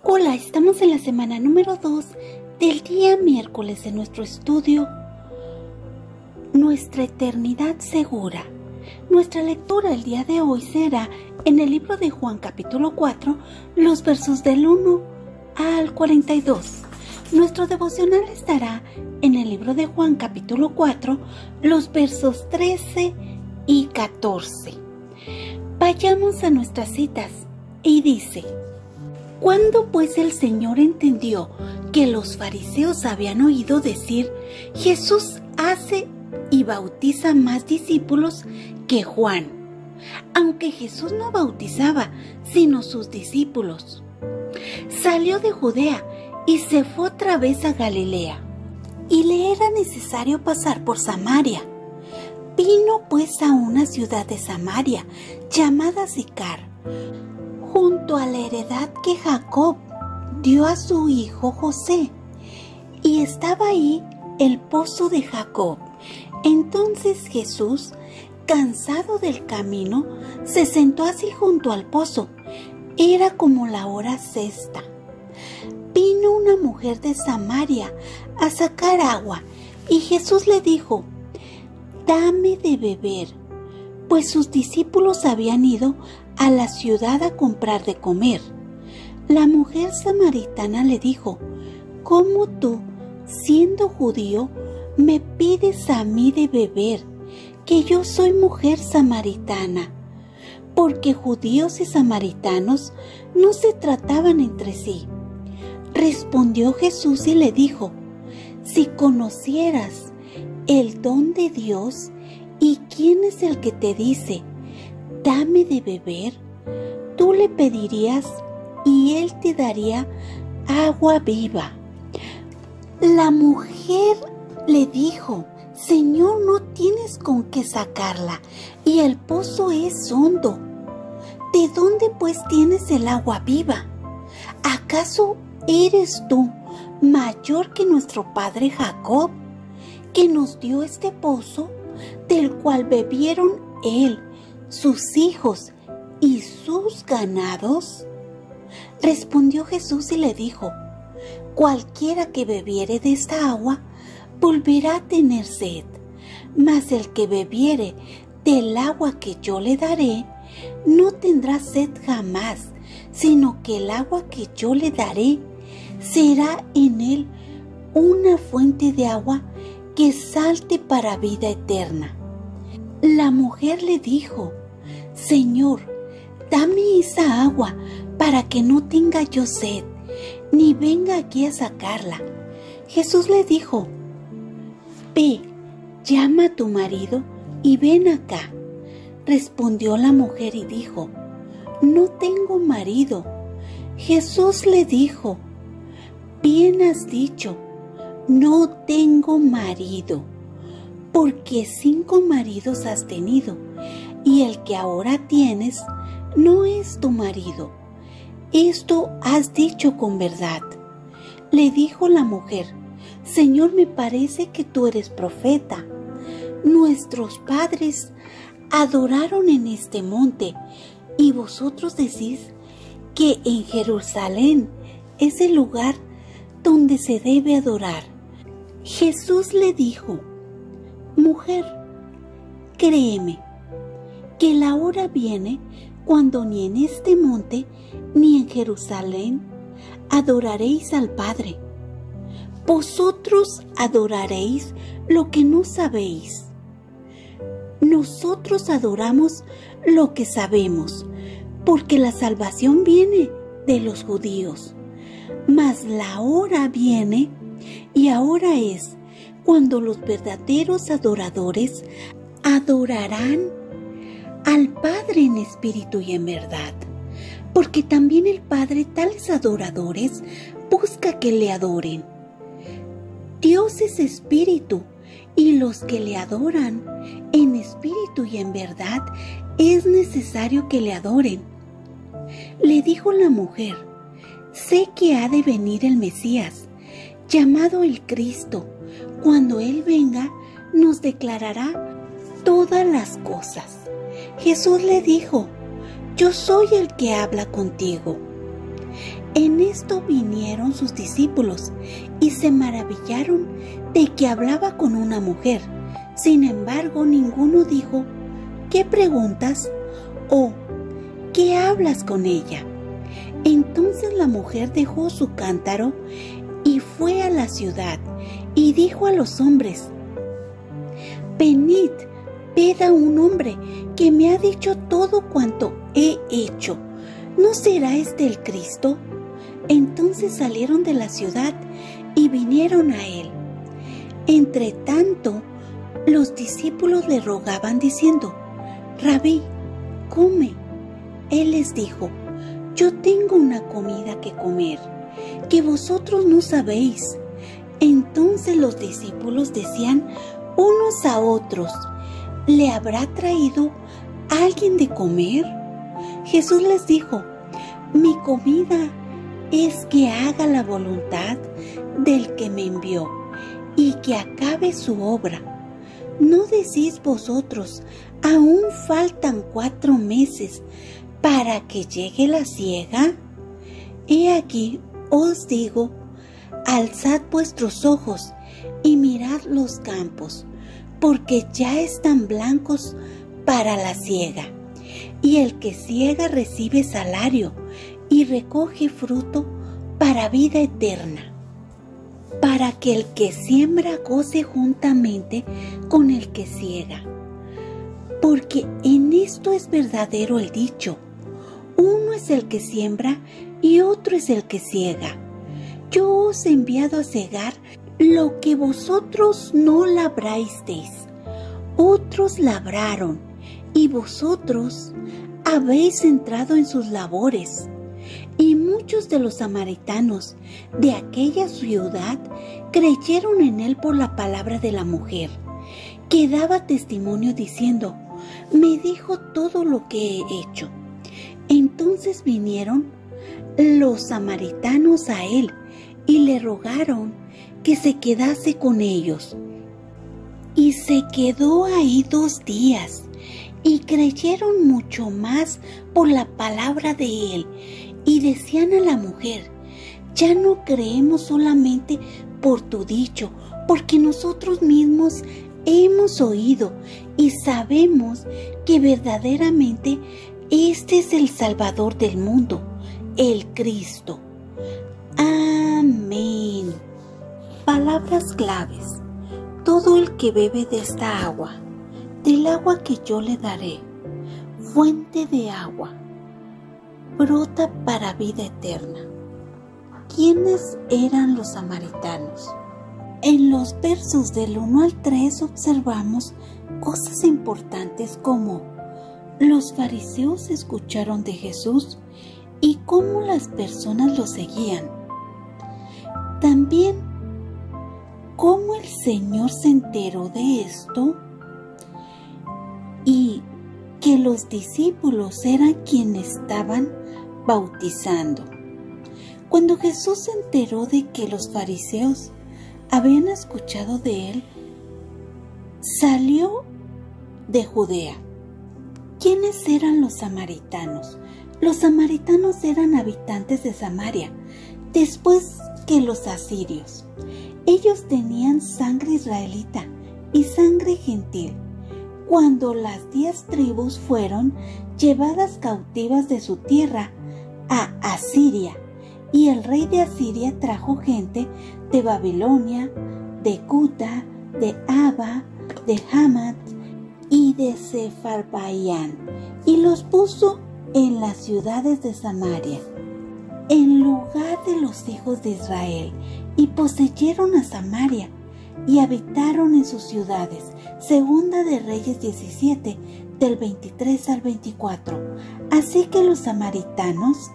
Hola, estamos en la semana número 2 del día miércoles de nuestro estudio Nuestra eternidad segura. Nuestra lectura el día de hoy será en el libro de Juan capítulo 4, los versos del 1 al 42. Nuestro devocional estará en el libro de Juan capítulo 4, los versos 13 y 14. Vayamos a nuestras citas y dice: Cuando pues el Señor entendió que los fariseos habían oído decir, Jesús hace y bautiza más discípulos que Juan, aunque Jesús no bautizaba, sino sus discípulos, salió de Judea y se fue otra vez a Galilea, y le era necesario pasar por Samaria. Vino pues a una ciudad de Samaria, llamada Sicar, junto a la heredad que Jacob dio a su hijo José, y estaba ahí el pozo de Jacob. Entonces Jesús, cansado del camino, se sentó así junto al pozo. Era como la hora sexta. Vino una mujer de Samaria a sacar agua, y Jesús le dijo: «Dame de beber», pues sus discípulos habían ido a la ciudad a comprar de comer. La mujer samaritana le dijo: «¿Cómo tú, siendo judío, me pides a mí de beber, que yo soy mujer samaritana?» Porque judíos y samaritanos no se trataban entre sí. Respondió Jesús y le dijo: «Si conocieras el don de Dios y quién es el que te dice, dame de beber, tú le pedirías y él te daría agua viva». La mujer le dijo: «Señor, no tienes con qué sacarla y el pozo es hondo. ¿De dónde pues tienes el agua viva? ¿Acaso eres tú mayor que nuestro padre Jacob, que nos dio este pozo, del cual bebieron él, sus hijos y sus ganados?» Respondió Jesús y le dijo: «Cualquiera que bebiere de esta agua volverá a tener sed, mas el que bebiere del agua que yo le daré no tendrá sed jamás, sino que el agua que yo le daré será en él una fuente de agua que salte para vida eterna». La mujer le dijo: «Señor, dame esa agua para que no tenga yo sed, ni venga aquí a sacarla». Jesús le dijo: «Ve, llama a tu marido y ven acá». Respondió la mujer y dijo: «No tengo marido». Jesús le dijo: «Bien has dicho, no tengo marido, porque 5 maridos has tenido, y el que ahora tienes no es tu marido. Esto has dicho con verdad». Le dijo la mujer: «Señor, me parece que tú eres profeta. Nuestros padres adoraron en este monte, y vosotros decís que en Jerusalén es el lugar donde se debe adorar». Jesús le dijo: «Mujer, créeme, que la hora viene cuando ni en este monte ni en Jerusalén adoraréis al Padre. Vosotros adoraréis lo que no sabéis. Nosotros adoramos lo que sabemos, porque la salvación viene de los judíos. Mas la hora viene, y ahora es, cuando los verdaderos adoradores adorarán al Padre en espíritu y en verdad, porque también el Padre tales adoradores busca que le adoren. Dios es espíritu, y los que le adoran en espíritu y en verdad es necesario que le adoren». Le dijo la mujer: «Sé que ha de venir el Mesías, llamado el Cristo. Cuando Él venga, nos declarará todas las cosas». Jesús le dijo: «Yo soy el que habla contigo». En esto vinieron sus discípulos y se maravillaron de que hablaba con una mujer. Sin embargo, ninguno dijo: ¿qué preguntas? O ¿qué hablas con ella? Entonces la mujer dejó su cántaro y fue a la ciudad y dijo a los hombres: venid, ved a un hombre que me ha dicho todo cuanto he hecho. ¿No será este el Cristo? Entonces salieron de la ciudad y vinieron a él. Entre tanto, los discípulos le rogaban diciendo: Rabí, come. Él les dijo: yo tengo una comida que comer, que vosotros no sabéis. Entonces los discípulos decían unos a otros: ¿le habrá traído alguien de comer? Jesús les dijo: mi comida es que haga la voluntad del que me envió y que acabe su obra. ¿No decís vosotros: aún faltan 4 meses para que llegue la siega? He aquí os digo: alzad vuestros ojos y mirad los campos, porque ya están blancos para la siega. Y el que siega recibe salario y recoge fruto para vida eterna, para que el que siembra goce juntamente con el que siega. Porque en esto es verdadero el dicho: uno es el que siembra y otro es el que siega. Yo os he enviado a segar lo que vosotros no labrasteis. Otros labraron, y vosotros habéis entrado en sus labores. Y muchos de los samaritanos de aquella ciudad creyeron en él por la palabra de la mujer, que daba testimonio diciendo: me dijo todo lo que he hecho. Entonces vinieron los samaritanos a él y le rogaron que se quedase con ellos. Y se quedó ahí 2 días, y creyeron mucho más por la palabra de él, y decían a la mujer: ya no creemos solamente por tu dicho, porque nosotros mismos hemos oído y sabemos que verdaderamente este es el Salvador del mundo, el Cristo. Amén. Palabras claves. Todo el que bebe de esta agua, del agua que yo le daré, fuente de agua, brota para vida eterna. ¿Quiénes eran los samaritanos? En los versos del 1 al 3 observamos cosas importantes como: los fariseos escucharon de Jesús y cómo las personas lo seguían. También cómo el Señor se enteró de esto y que los discípulos eran quienes estaban bautizando. Cuando Jesús se enteró de que los fariseos habían escuchado de él, salió de Judea. ¿Quiénes eran los samaritanos? Los samaritanos eran habitantes de Samaria, después que los asirios. Ellos tenían sangre israelita y sangre gentil. Cuando las 10 tribus fueron llevadas cautivas de su tierra a Asiria, y el rey de Asiria trajo gente de Babilonia, de Cuta, de Aba, de Hamat y de Sefarvaim, y los puso en las ciudades de Samaria, en lugar de los hijos de Israel, y poseyeron a Samaria, y habitaron en sus ciudades. Segunda de Reyes 17, del 23 al 24. Así que los samaritanos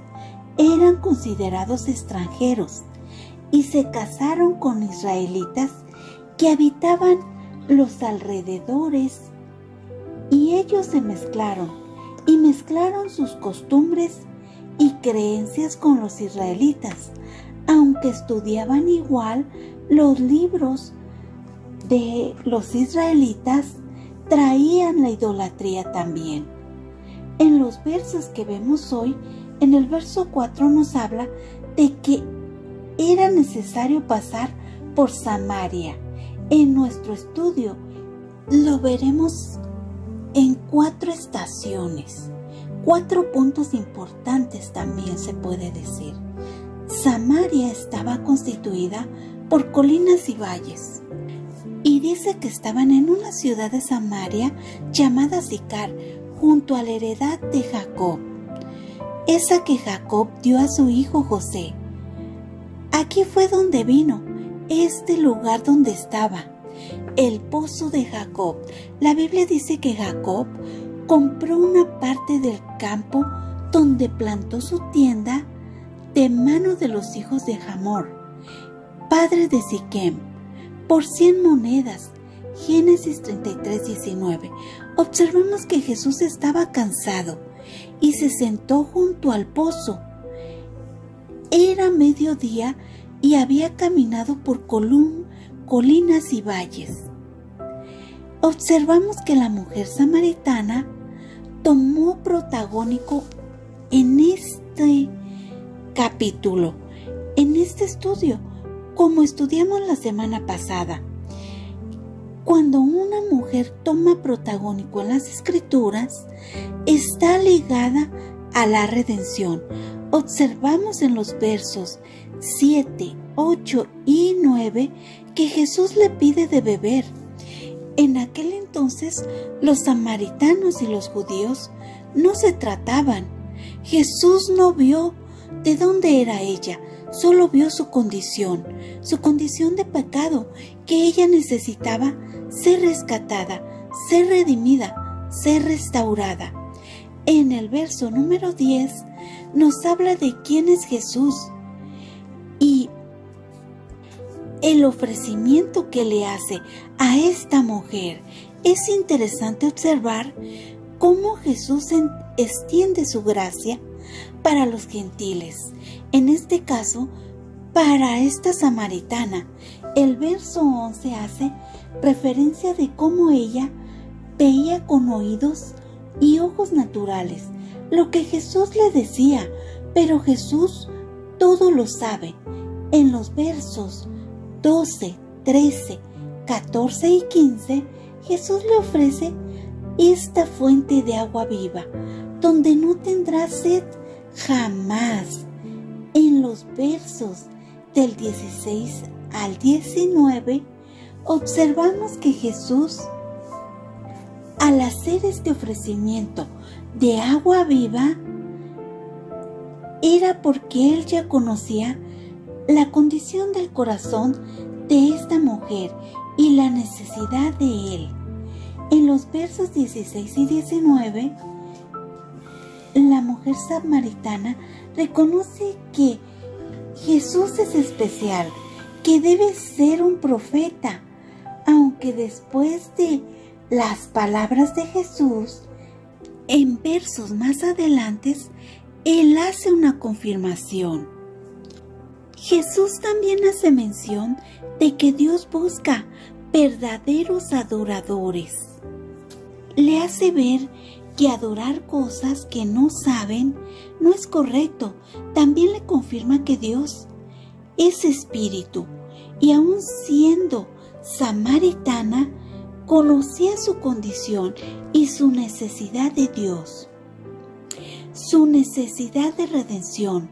eran considerados extranjeros, y se casaron con israelitas que habitaban los alrededores, y ellos se mezclaron, y mezclaron sus costumbres y creencias con los israelitas, aunque estudiaban igual los libros de los israelitas, traían la idolatría también. En los versos que vemos hoy, en el verso 4 nos habla de que era necesario pasar por Samaria. En nuestro estudio lo veremos en 4 estaciones, 4 puntos importantes también se puede decir. Samaria estaba constituida por colinas y valles, y dice que estaban en una ciudad de Samaria llamada Sicar, junto a la heredad de Jacob, esa que Jacob dio a su hijo José. Aquí fue donde vino, este lugar donde estaba, el pozo de Jacob. La Biblia dice que Jacob compró una parte del campo donde plantó su tienda de mano de los hijos de Hamor, padre de Siquem, por 100 monedas. Génesis 33:19. Observamos que Jesús estaba cansado y se sentó junto al pozo. Era mediodía y había caminado por colinas y valles. Observamos que la mujer samaritana tomó protagónico en este capítulo, en este estudio, como estudiamos la semana pasada. Cuando una mujer toma protagónico en las Escrituras, está ligada a la redención. Observamos en los versos 7, 8 y 9 que Jesús le pide de beber. En aquel entonces, los samaritanos y los judíos no se trataban. Jesús no vio de dónde era ella, solo vio su condición de pecado, que ella necesitaba ser rescatada, ser redimida, ser restaurada. En el verso número 10 nos habla de quién es Jesús y el ofrecimiento que le hace a esta mujer. Es interesante observar cómo Jesús extiende su gracia para los gentiles, en este caso para esta samaritana. El verso 11 hace referencia de cómo ella veía con oídos y ojos naturales lo que Jesús le decía, pero Jesús todo lo sabe. En los versos 12, 13, 14 y 15, Jesús le ofrece esta fuente de agua viva, donde no tendrá sed jamás. En los versos del 16 al 19, observamos que Jesús, al hacer este ofrecimiento de agua viva, era porque él ya conocía la condición del corazón de esta mujer y la necesidad de él. En los versos 16 y 19, la mujer samaritana reconoce que Jesús es especial, que debe ser un profeta, aunque después de las palabras de Jesús, en versos más adelante, él hace una confirmación. Jesús también hace mención de que Dios busca verdaderos adoradores. Le hace ver que adorar cosas que no saben no es correcto. También le confirma que Dios es espíritu y aun siendo samaritana, conocía su condición y su necesidad de Dios, su necesidad de redención.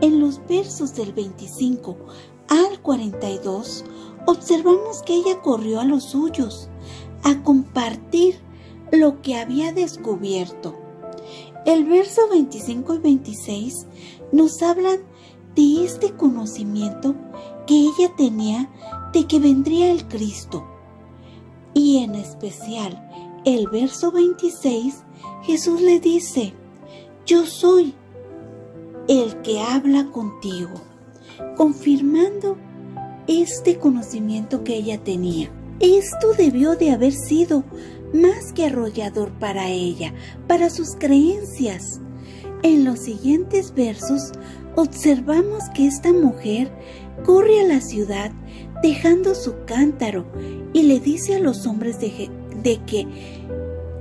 En los versos del 25 al 42, observamos que ella corrió a los suyos a compartir lo que había descubierto. El verso 25 y 26 nos hablan de este conocimiento que ella tenía de que vendría el Cristo. Y en especial el verso 26, Jesús le dice: yo soy el que habla contigo, confirmando este conocimiento que ella tenía. Esto debió de haber sido más que arrollador para ella, para sus creencias. En los siguientes versos observamos que esta mujer corre a la ciudad dejando su cántaro y le dice a los hombres de que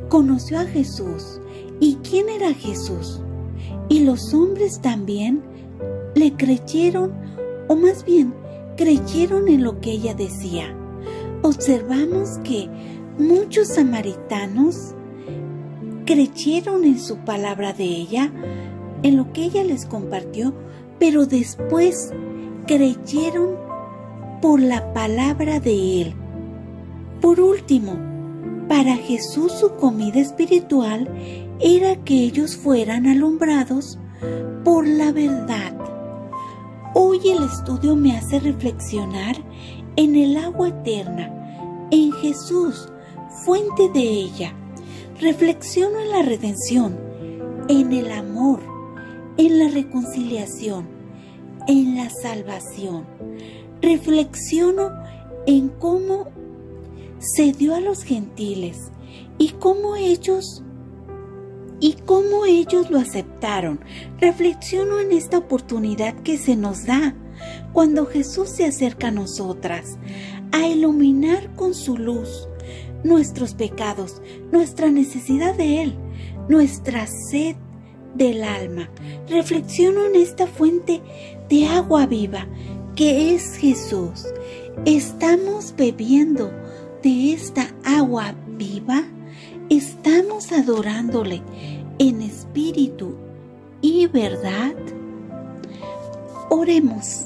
conoció a Jesús y quién era Jesús. Y los hombres también le creyeron, o más bien, creyeron en lo que ella decía. Observamos que muchos samaritanos creyeron en su palabra de ella, en lo que ella les compartió, pero después creyeron por la palabra de él. Por último, para Jesús su comida espiritual era que ellos fueran alumbrados por la verdad. Hoy el estudio me hace reflexionar en el agua eterna, en Jesús, fuente de ella. Reflexiono en la redención, en el amor, en la reconciliación, en la salvación. Reflexiono en cómo se dio a los gentiles y cómo ellos lo aceptaron. Reflexiono en esta oportunidad que se nos da cuando Jesús se acerca a nosotras, a iluminar con su luz nuestros pecados, nuestra necesidad de Él, nuestra sed del alma. Reflexiono en esta fuente de agua viva que es Jesús. ¿Estamos bebiendo de esta agua viva? ¿Estamos adorándole en espíritu y verdad? Oremos.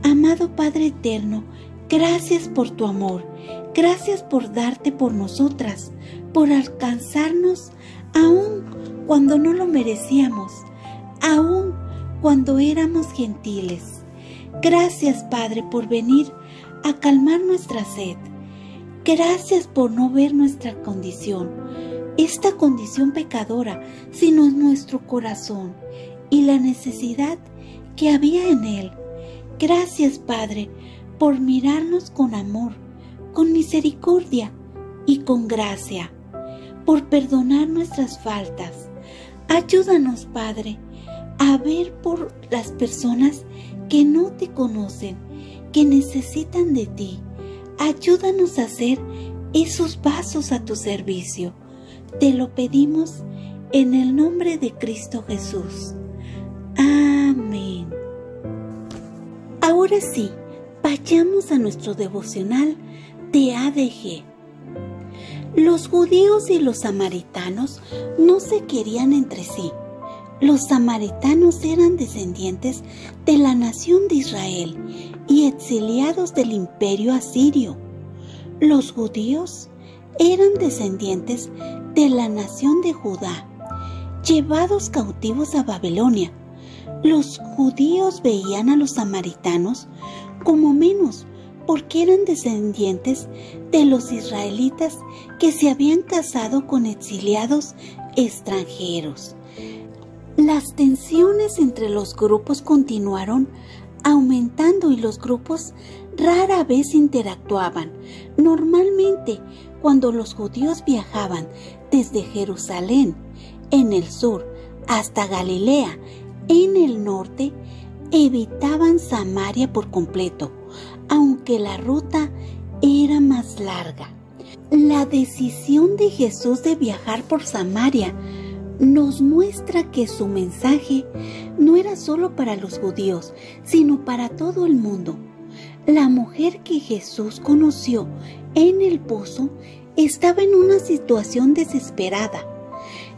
Amado Padre eterno, gracias por tu amor, gracias por darte por nosotras, por alcanzarnos aún cuando no lo merecíamos, aún cuando éramos gentiles. Gracias, Padre, por venir a calmar nuestra sed. Gracias por no ver nuestra condición, esta condición pecadora, sino en nuestro corazón y la necesidad que había en él. Gracias, Padre, por mirarnos con amor, con misericordia y con gracia, por perdonar nuestras faltas. Ayúdanos, Padre, a ver por las personas que no te conocen, que necesitan de ti. Ayúdanos a hacer esos vasos a tu servicio. Te lo pedimos en el nombre de Cristo Jesús. Amén. Ahora sí, vayamos a nuestro devocional de ADG. Los judíos y los samaritanos no se querían entre sí. Los samaritanos eran descendientes de la nación de Israel y exiliados del imperio asirio. Los judíos eran descendientes de la nación de Judá, llevados cautivos a Babilonia. Los judíos veían a los samaritanos como menos, porque eran descendientes de los israelitas que se habían casado con exiliados extranjeros. Las tensiones entre los grupos continuaron aumentando y los grupos rara vez interactuaban. Normalmente, cuando los judíos viajaban desde Jerusalén, en el sur, hasta Galilea, en el norte, evitaban Samaria por completo, aunque la ruta era más larga. La decisión de Jesús de viajar por Samaria nos muestra que su mensaje no era solo para los judíos, sino para todo el mundo. La mujer que Jesús conoció en el pozo estaba en una situación desesperada.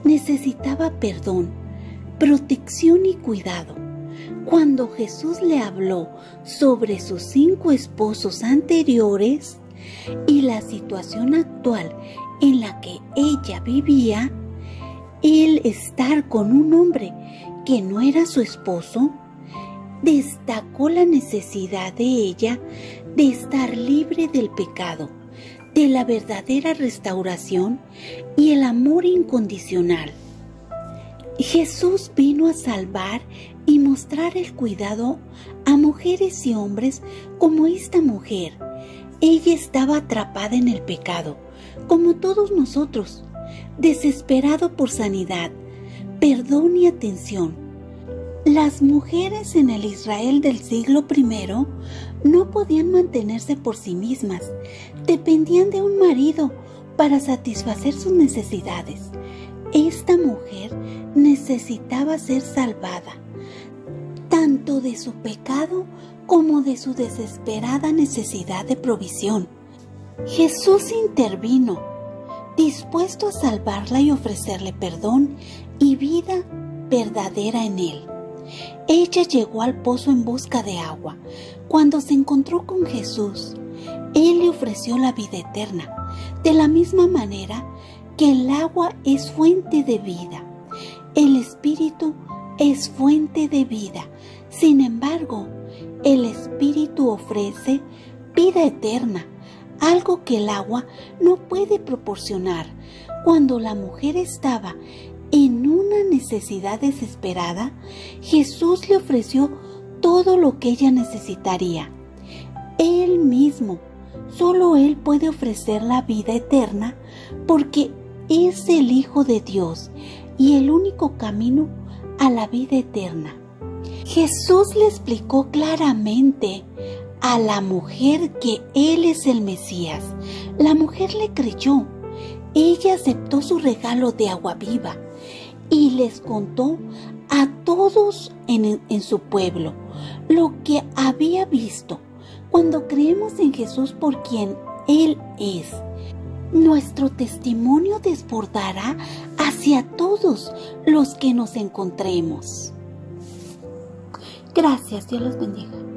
Necesitaba perdón, protección y cuidado. Cuando Jesús le habló sobre sus 5 esposos anteriores y la situación actual en la que ella vivía, el estar con un hombre que no era su esposo, destacó la necesidad de ella de estar libre del pecado, de la verdadera restauración y el amor incondicional. Jesús vino a salvar y mostrar el cuidado a mujeres y hombres como esta mujer. Ella estaba atrapada en el pecado, como todos nosotros, desesperado por sanidad, perdón y atención. Las mujeres en el Israel del siglo I no podían mantenerse por sí mismas, dependían de un marido para satisfacer sus necesidades. Esta mujer necesitaba ser salvada. tanto de su pecado como de su desesperada necesidad de provisión. Jesús intervino, dispuesto a salvarla y ofrecerle perdón y vida verdadera en él. Ella llegó al pozo en busca de agua. Cuando se encontró con Jesús, Él le ofreció la vida eterna, de la misma manera que el agua es fuente de vida. El Espíritu es fuente de vida. Sin embargo, el Espíritu ofrece vida eterna, algo que el agua no puede proporcionar. Cuando la mujer estaba en una necesidad desesperada, Jesús le ofreció todo lo que ella necesitaría. Él mismo, solo Él puede ofrecer la vida eterna porque es el Hijo de Dios y el único camino a la vida eterna. Jesús le explicó claramente a la mujer que Él es el Mesías. La mujer le creyó. Ella aceptó su regalo de agua viva y les contó a todos en su pueblo lo que había visto. Cuando creemos en Jesús por quien Él es, nuestro testimonio desbordará hacia todos los que nos encontremos. Gracias, Dios los bendiga.